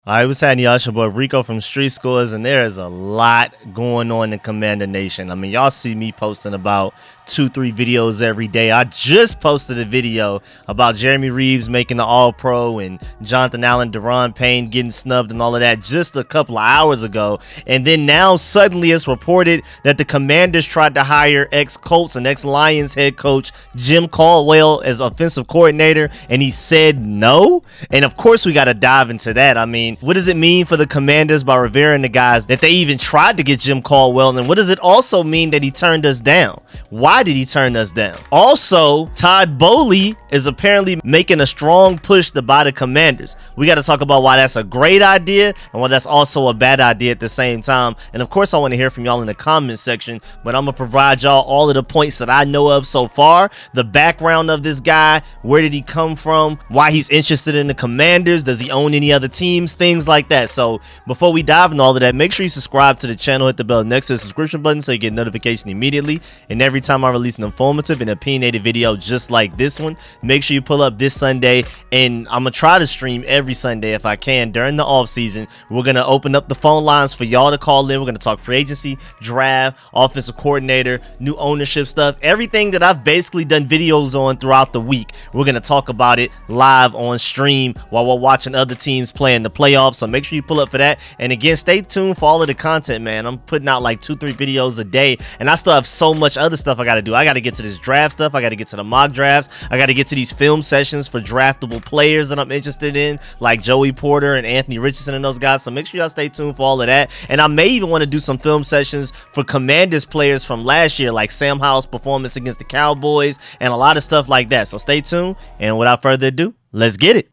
Alright, what's happening, y'all? It's your boy Rico from Street Scores, and there is a lot going on in Commander Nation. I mean, y'all see me posting about 2-3 videos every day. I just posted a video about Jeremy Reeves making the All-Pro and Jonathan Allen, Deron Payne getting snubbed and all of that just a couple of hours ago. And then now suddenly it's reported that the Commanders tried to hire ex-Colts and ex-Lions head coach Jim Caldwell as offensive coordinator, and he said no. And of course we got to dive into that. I mean, what does it mean for the Commanders by Rivera and the guys that they even tried to get Jim Caldwell? And what does it also mean that he turned us down? Why did he turn us down? Also, Todd Boehly is apparently making a strong push to buy the Commanders. We got to talk about why that's a great idea and why that's also a bad idea at the same time. And of course, I want to hear from y'all in the comments section, but I'm going to provide y'all all of the points that I know of so far, the background of this guy, where did he come from, why he's interested in the Commanders, does he own any other teams, things like that. So before we dive into all of that, make sure you subscribe to the channel, hit the bell next to the subscription button so you get notification immediately. And every time I release an informative and opinionated video just like this one, make sure you pull up this Sunday. And I'm gonna try to stream every Sunday if I can during the off season. We're gonna open up the phone lines for y'all to call in. We're gonna talk free agency, draft, offensive coordinator, new ownership stuff, everything that I've basically done videos on throughout the week. We're gonna talk about it live on stream while we're watching other teams play in the playoffs. So make sure you pull up for that. And again, stay tuned for all of the content, man. I'm putting out like 2-3 videos a day, and I still have so much other stuff I got to do. I got to get to this draft stuff. I got to get to the mock drafts. I got to get to these film sessions for draftable players that I'm interested in, like Joey Porter and Anthony Richardson and those guys. So make sure y'all stay tuned for all of that. And I may even want to do some film sessions for Commanders players from last year, like Sam Howell's performance against the Cowboys and a lot of stuff like that. So stay tuned. And without further ado, let's get it.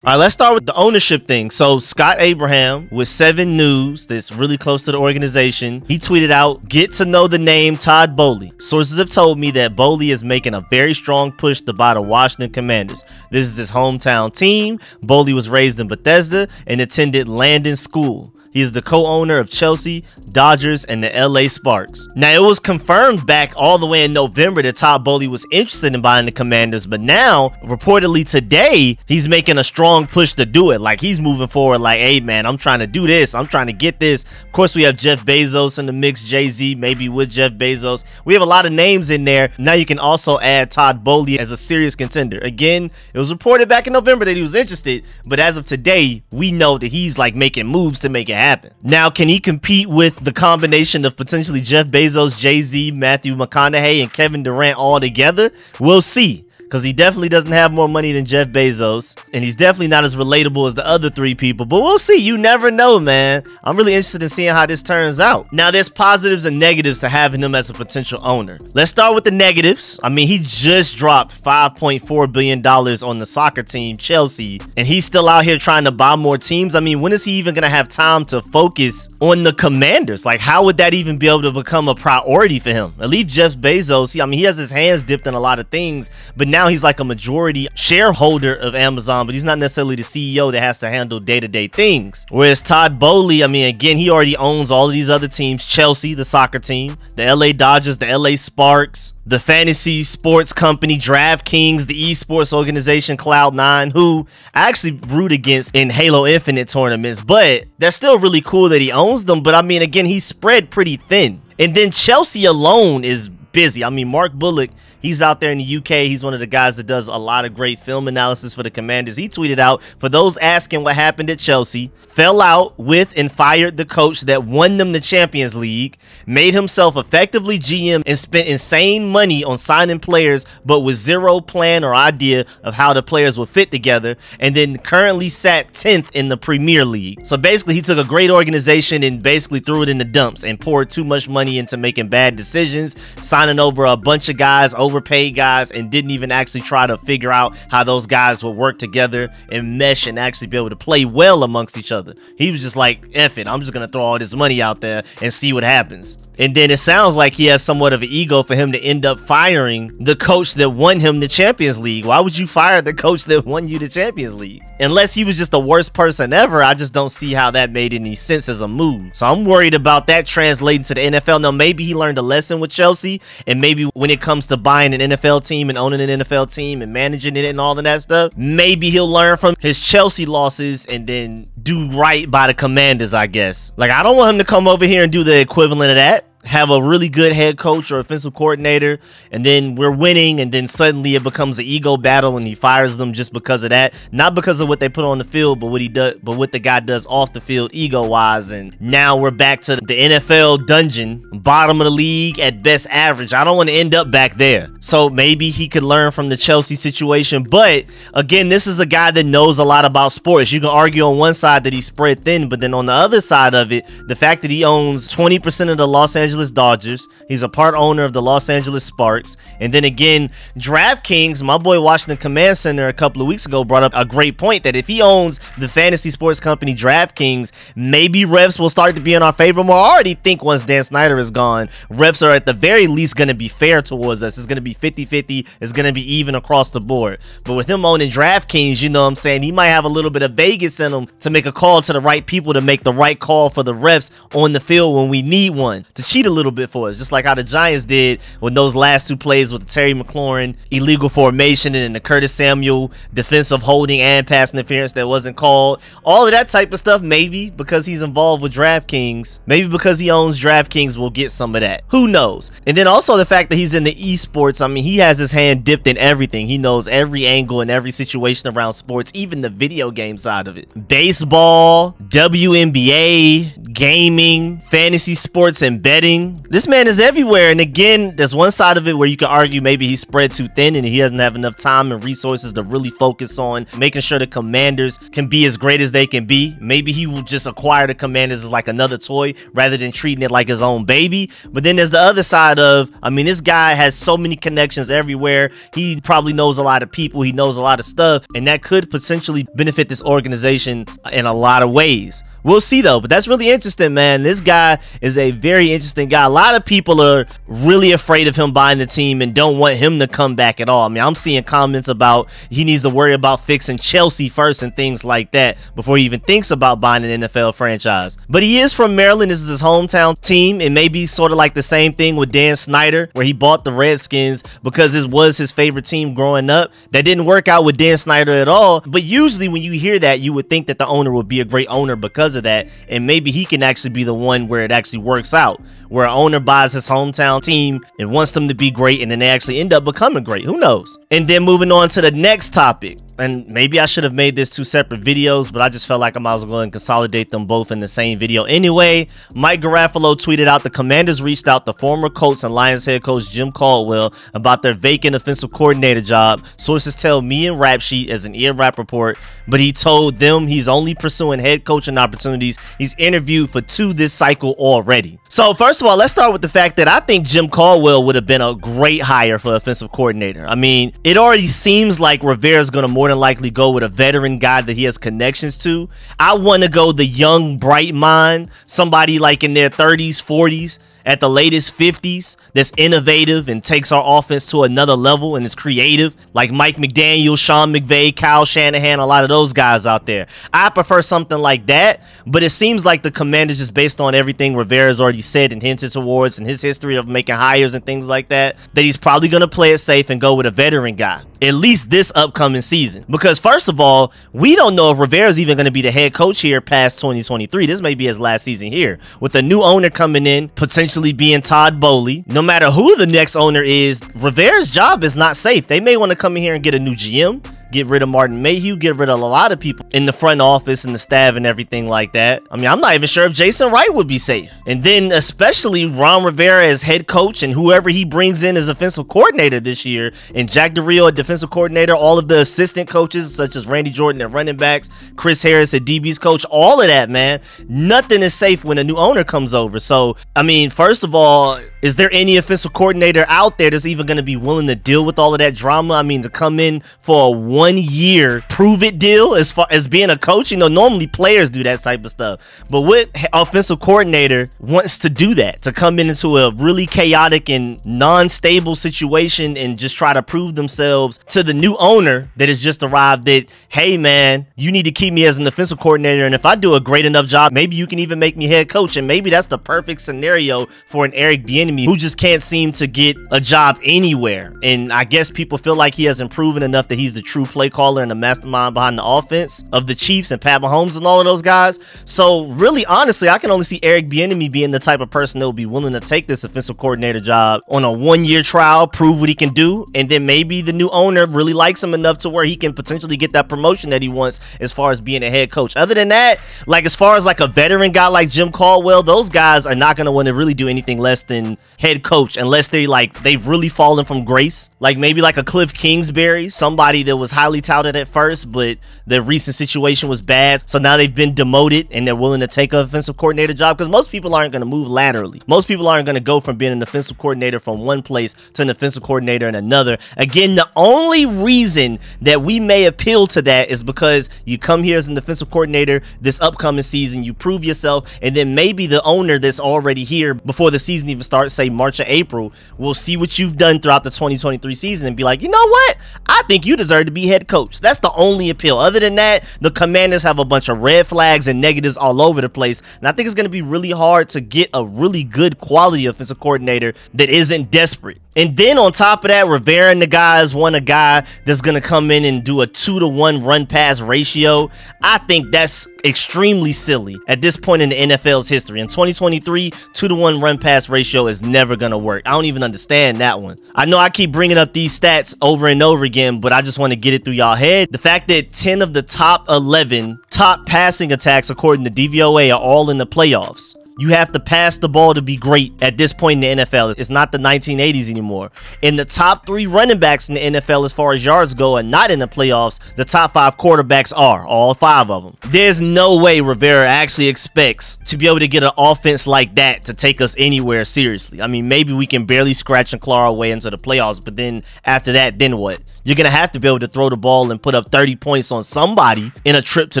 All right, let's start with the ownership thing. So Scott Abraham with 7 News, that's really close to the organization, he tweeted out, "Get to know the name Todd Boehly. Sources have told me that Boehly is making a very strong push to buy the Washington Commanders. This is his hometown team. Boehly was raised in Bethesda and attended Landon School. He is the co-owner of Chelsea, Dodgers, and the LA Sparks." Now, it was confirmed back all the way in November that Todd Boehly was interested in buying the Commanders, but now, reportedly today, he's making a strong push to do it. Like, he's moving forward like, hey, man, I'm trying to do this. I'm trying to get this. Of course, we have Jeff Bezos in the mix, Jay-Z, maybe with Jeff Bezos. We have a lot of names in there. Now you can also add Todd Boehly as a serious contender. Again, it was reported back in November that he was interested, but as of today, we know that he's like making moves to make it happen. Now, can he compete with the combination of potentially Jeff Bezos, Jay-Z, Matthew McConaughey, and Kevin Durant all together? We'll see, because he definitely doesn't have more money than Jeff Bezos, and he's definitely not as relatable as the other 3 people, but we'll see. You never know, man. I'm really interested in seeing how this turns out. Now, there's positives and negatives to having him as a potential owner. Let's start with the negatives. I mean, he just dropped $5.4 billion on the soccer team, Chelsea, and he's still out here trying to buy more teams. I mean, when is he even going to have time to focus on the Commanders? Like, how would that even be able to become a priority for him? At least Jeff Bezos, I mean, he has his hands dipped in a lot of things, but now he's like a majority shareholder of Amazon, but he's not necessarily the CEO that has to handle day-to-day things. Whereas Todd Boehly, I mean, again, he already owns all of these other teams: Chelsea, the soccer team, the LA Dodgers, the LA Sparks, the fantasy sports company DraftKings, the esports organization Cloud9, who I actually root against in Halo Infinite tournaments, but that's still really cool that he owns them. But I mean, again, he's spread pretty thin. And then Chelsea alone is busy. I mean, Mark Bullock, he's out there in the UK. He's one of the guys that does a lot of great film analysis for the Commanders. He tweeted out, for those asking what happened at Chelsea, fell out with and fired the coach that won them the Champions League, made himself effectively GM, and spent insane money on signing players, but with zero plan or idea of how the players would fit together, and then currently sat 10th in the Premier League. So basically, he took a great organization and basically threw it in the dumps and poured too much money into making bad decisions, signing signing over a bunch of guys, overpaid guys, and didn't even actually try to figure out how those guys would work together and mesh and actually be able to play well amongst each other. He was just like, F it, I'm just going to throw all this money out there and see what happens. And then it sounds like he has somewhat of an ego for him to end up firing the coach that won him the Champions League. Why would you fire the coach that won you the Champions League? Unless he was just the worst person ever, I just don't see how that made any sense as a move. So I'm worried about that translating to the NFL. Now, maybe he learned a lesson with Chelsea, and maybe when it comes to buying an NFL team and owning an NFL team and managing it and all of that stuff, maybe he'll learn from his Chelsea losses and then do right by the Commanders, I guess. Like, I don't want him to come over here and do the equivalent of that. Have a really good head coach or offensive coordinator, and then we're winning, and then suddenly it becomes an ego battle and he fires them just because of that. Not because of what they put on the field, but what he does, but what the guy does off the field ego wise. And now we're back to the NFL dungeon, bottom of the league at best average. I don't want to end up back there. So maybe he could learn from the Chelsea situation. But again, this is a guy that knows a lot about sports. You can argue on one side that he's spread thin, but then on the other side of it, the fact that he owns 20% of the Los Angeles Dodgers, he's a part owner of the Los Angeles Sparks, and then again, DraftKings, my boy Washington Command Center a couple of weeks ago brought up a great point that if he owns the fantasy sports company DraftKings, maybe refs will start to be in our favor more. I already think once Dan Snyder is gone, refs are at the very least going to be fair towards us. It's going to be 50-50. It's going to be even across the board. But with him owning DraftKings, you know what I'm saying, he might have a little bit of Vegas in him to make a call to the right people to make the right call for the refs on the field when we need one, to cheat a little bit for us, just like how the Giants did with those last two plays with the Terry McLaurin illegal formation and the Curtis Samuel defensive holding and pass interference that wasn't called. All of that type of stuff, maybe because he's involved with DraftKings, maybe because he owns DraftKings, we'll get some of that. Who knows? And then also the fact that he's in the esports, I mean, he has his hand dipped in everything. He knows every angle and every situation around sports, even the video game side of it. Baseball, WNBA, gaming, fantasy sports, and betting. This man is everywhere. And again, there's one side of it where you can argue maybe he's spread too thin and he doesn't have enough time and resources to really focus on making sure the Commanders can be as great as they can be. Maybe he will just acquire the Commanders as like another toy rather than treating it like his own baby. But then there's the other side of, I mean, this guy has so many connections everywhere. He probably knows a lot of people. He knows a lot of stuff, and that could potentially benefit this organization in a lot of ways. We'll see though, but that's really interesting, man. This guy is a very interesting guy. A lot of people are really afraid of him buying the team and don't want him to come back at all. I mean, I'm seeing comments about he needs to worry about fixing Chelsea first and things like that before he even thinks about buying an NFL franchise. But he is from Maryland. This is his hometown team. It may be sort of like the same thing with Dan Snyder, where he bought the Redskins because it was his favorite team growing up. That didn't work out with Dan Snyder at all. But usually when you hear that, you would think that the owner would be a great owner because of that, and maybe he can actually be the one where it actually works out, where an owner buys his hometown team and wants them to be great, and then they actually end up becoming great. Who knows? And then moving on to the next topic, and maybe I should have made this two separate videos, but I just felt like I might as well go and consolidate them both in the same video anyway. Mike Garafolo tweeted out the Commanders reached out to former Colts and Lions head coach Jim Caldwell about their vacant offensive coordinator job. Sources tell me and Rap Sheet as an ear rap report, but he told them he's only pursuing head coaching opportunities. He's interviewed for 2 this cycle already. So first of all, let's start with the fact that I think Jim Caldwell would have been a great hire for offensive coordinator. I mean, it already seems like Rivera's going to more than likely go with a veteran guy that he has connections to. I want to go the young, bright mind, somebody like in their 30s, 40s, at the latest 50s, that's innovative and takes our offense to another level and is creative, like Mike McDaniel, Sean McVay, Kyle Shanahan, a lot of those guys out there. I prefer something like that, but it seems like the Commanders, just based on everything Rivera's already said and hinted towards and his history of making hires and things like that, that he's probably going to play it safe and go with a veteran guy, at least this upcoming season. Because first of all, we don't know if Rivera's even going to be the head coach here past 2023. This may be his last season here. With a new owner coming in, potentially being Todd Boehly, no matter who the next owner is, Rivera's job is not safe. They may want to come in here and get a new GM. get rid of Martin Mayhew, get rid of a lot of people in the front office and the staff and everything like that. I mean, I'm not even sure if Jason Wright would be safe. And then especially Ron Rivera as head coach and whoever he brings in as offensive coordinator this year, and Jack Del Rio, a defensive coordinator, all of the assistant coaches such as Randy Jordan at running backs, Chris Harris at DB's coach, all of that, man. Nothing is safe when a new owner comes over. So, I mean, first of all, is there any offensive coordinator out there that's even going to be willing to deal with all of that drama? I mean, to come in for a 1-year prove-it deal as far as being a coach, you know, normally players do that type of stuff. But what offensive coordinator wants to do that? To come into a really chaotic and non-stable situation and just try to prove themselves to the new owner that has just arrived that, hey, man, you need to keep me as an offensive coordinator, and if I do a great enough job, maybe you can even make me head coach. And maybe that's the perfect scenario for an Eric Bieniemy who just can't seem to get a job anywhere. And I guess people feel like he hasn't proven enough that he's the true play caller and the mastermind behind the offense of the Chiefs and Pat Mahomes and all of those guys. So really, honestly, I can only see Eric Bieniemy being the type of person that will be willing to take this offensive coordinator job on a 1-year trial, prove what he can do, and then maybe the new owner really likes him enough to where he can potentially get that promotion that he wants as far as being a head coach. Other than that, like as far as like a veteran guy like Jim Caldwell, those guys are not going to want to really do anything less than head coach unless they've really fallen from grace. Like maybe like a Cliff Kingsbury, somebody that was highly touted at first, but the recent situation was bad, so now they've been demoted and they're willing to take an offensive coordinator job, because most people aren't going to move laterally. Most people aren't going to go from being an offensive coordinator from one place to an offensive coordinator in another. Again, the only reason that we may appeal to that is because you come here as an offensive coordinator this upcoming season, you prove yourself, and then maybe the owner that's already here before the season even starts, say March or April, will see what you've done throughout the 2023 season and be like, you know what? I think you deserve to be head coach. That's the only appeal. Other than that, the Commanders have a bunch of red flags and negatives all over the place, and I think it's going to be really hard to get a really good quality offensive coordinator that isn't desperate. And then on top of that, Rivera and the guys want a guy that's going to come in and do a 2-to-1 run-pass ratio. I think that's extremely silly at this point in the NFL's history. In 2023, 2-to-1 run-pass ratio is never going to work. I don't even understand that one. I know I keep bringing up these stats over and over again, but I just want to get it through y'all head. The fact that 10 of the top 11 top passing attacks, according to DVOA, are all in the playoffs. You have to pass the ball to be great at this point in the NFL. It's not the 1980s anymore. And the top 3 running backs in the NFL as far as yards go are not in the playoffs. The top 5 quarterbacks are, all 5 of them. There's no way Rivera actually expects to be able to get an offense like that to take us anywhere seriously. I mean, maybe we can barely scratch and claw our way into the playoffs, but then after that, then what? You're going to have to be able to throw the ball and put up 30 points on somebody in a trip to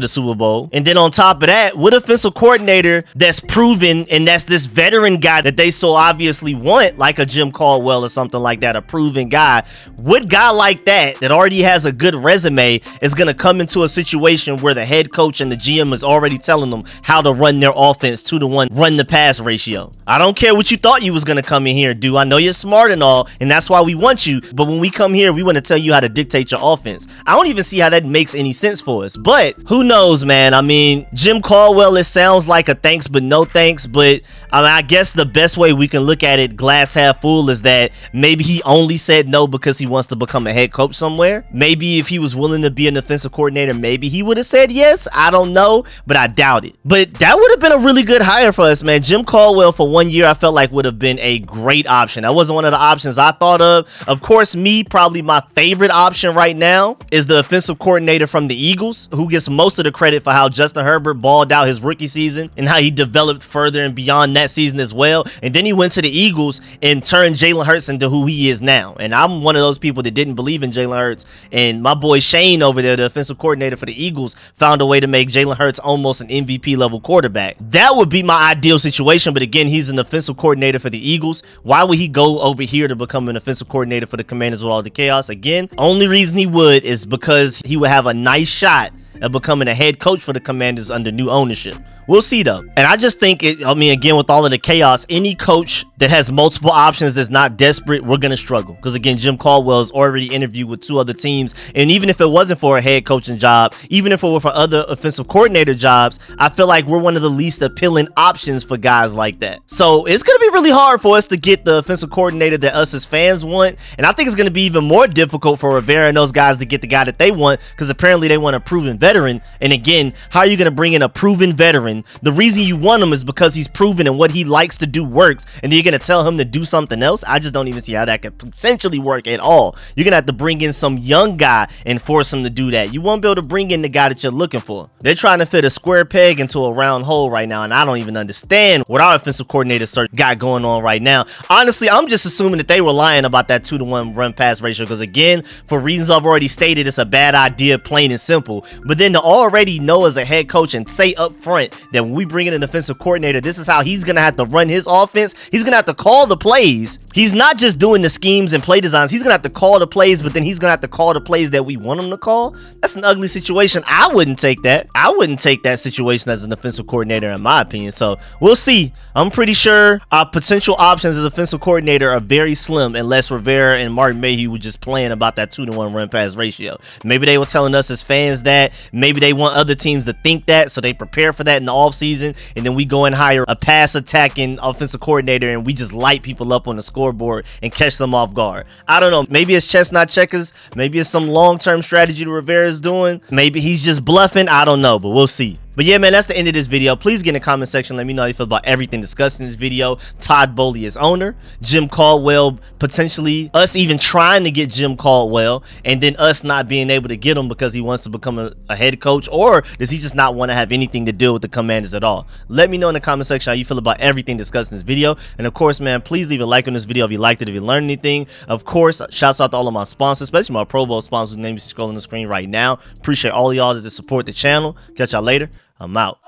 the Super Bowl. And then on top of that, what offensive coordinator that's proven, and that's this veteran guy that they so obviously want, like a Jim Caldwell or something like that, a proven guy, what guy like that already has a good resume is going to come into a situation where the head coach and the GM is already telling them how to run their offense, 2-to-1 run the pass ratio? I don't care what you thought you was going to come in here and do. I know you're smart and all, and that's why we want you, but when we come here, we want to tell you how to dictate your offense. I don't even see how that makes any sense for us, but who knows, man? I mean, Jim Caldwell, it sounds like a thanks but no thanks, but I guess the best way we can look at it, glass half full, is that maybe he only said no because he wants to become a head coach somewhere. Maybe if he was willing to be an offensive coordinator, maybe he would have said yes. I don't know, but I doubt it. But that would have been a really good hire for us, man. Jim Caldwell for 1 year, I felt like would have been a great option. That wasn't one of the options I thought of. Of course, probably my favorite option right now is the offensive coordinator from the Eagles, who gets most of the credit for how Justin Herbert balled out his rookie season and how he developed further and beyond that season as well. And then he went to the Eagles and turned Jalen Hurts into who he is now. And I'm one of those people that didn't believe in Jalen Hurts, and my boy Shane over there, the offensive coordinator for the Eagles, found a way to make Jalen Hurts almost an MVP level quarterback. That would be my ideal situation, but again, he's an offensive coordinator for the Eagles. Why would he go over here to become an offensive coordinator for the Commanders with all the chaos? Again, only reason he would is because he would have a nice shot at becoming a head coach for the Commanders under new ownership. We'll see though. And I just think, again, with all of the chaos, any coach that has multiple options, that's not desperate, we're going to struggle. Because again, Jim Caldwell has already interviewed with 2 other teams. And even if it wasn't for a head coaching job, even if it were for other offensive coordinator jobs, I feel like we're one of the least appealing options for guys like that. So it's going to be really hard for us to get the offensive coordinator that us as fans want. And I think it's going to be even more difficult for Rivera and those guys to get the guy that they want, because apparently they want a proven veteran. And again, how are you going to bring in a proven veteran? The reason you want him is because he's proven and what he likes to do works, and then you're going to tell him to do something else? I just don't even see how that could potentially work at all. You're going to have to bring in some young guy and force him to do that. You won't be able to bring in the guy that you're looking for. They're trying to fit a square peg into a round hole right now, and I don't even understand what our offensive coordinator search got going on right now. Honestly, I'm just assuming that they were lying about that 2-to-1 run-pass ratio, because again, for reasons I've already stated, it's a bad idea, plain and simple. But then to already know as a head coach and say up front that when we bring in an offensive coordinator, this is how he's going to have to run his offense. He's going to have to call the plays. He's not just doing the schemes and play designs. He's going to have to call the plays, but then he's going to have to call the plays that we want him to call. That's an ugly situation. I wouldn't take that. I wouldn't take that situation as an offensive coordinator, in my opinion. So we'll see. I'm pretty sure our potential options as offensive coordinator are very slim, unless Rivera and Martin Mayhew were just playing about that 2-to-1 run pass ratio. Maybe they were telling us as fans that. Maybe they want other teams to think that, so they prepare for that in the offseason, and then we go and hire a pass attacking offensive coordinator and we just light people up on the scoreboard and catch them off guard. I don't know. Maybe it's chess, not checkers. Maybe it's some long-term strategy that Rivera is doing. Maybe he's just bluffing. I don't know, but we'll see. But yeah, man, that's the end of this video. Please get in the comment section. Let me know how you feel about everything discussed in this video. Todd Boehly as owner, Jim Caldwell, potentially us even trying to get Jim Caldwell, and then us not being able to get him because he wants to become a head coach, or does he just not want to have anything to do with the Commanders at all? Let me know in the comment section how you feel about everything discussed in this video. And of course, man, please leave a like on this video if you liked it, if you learned anything. Of course, shouts out to all of my sponsors, especially my Pro Bowl sponsors, whose names you scrolling on the screen right now. Appreciate all of y'all that support the channel. Catch y'all later. I'm out.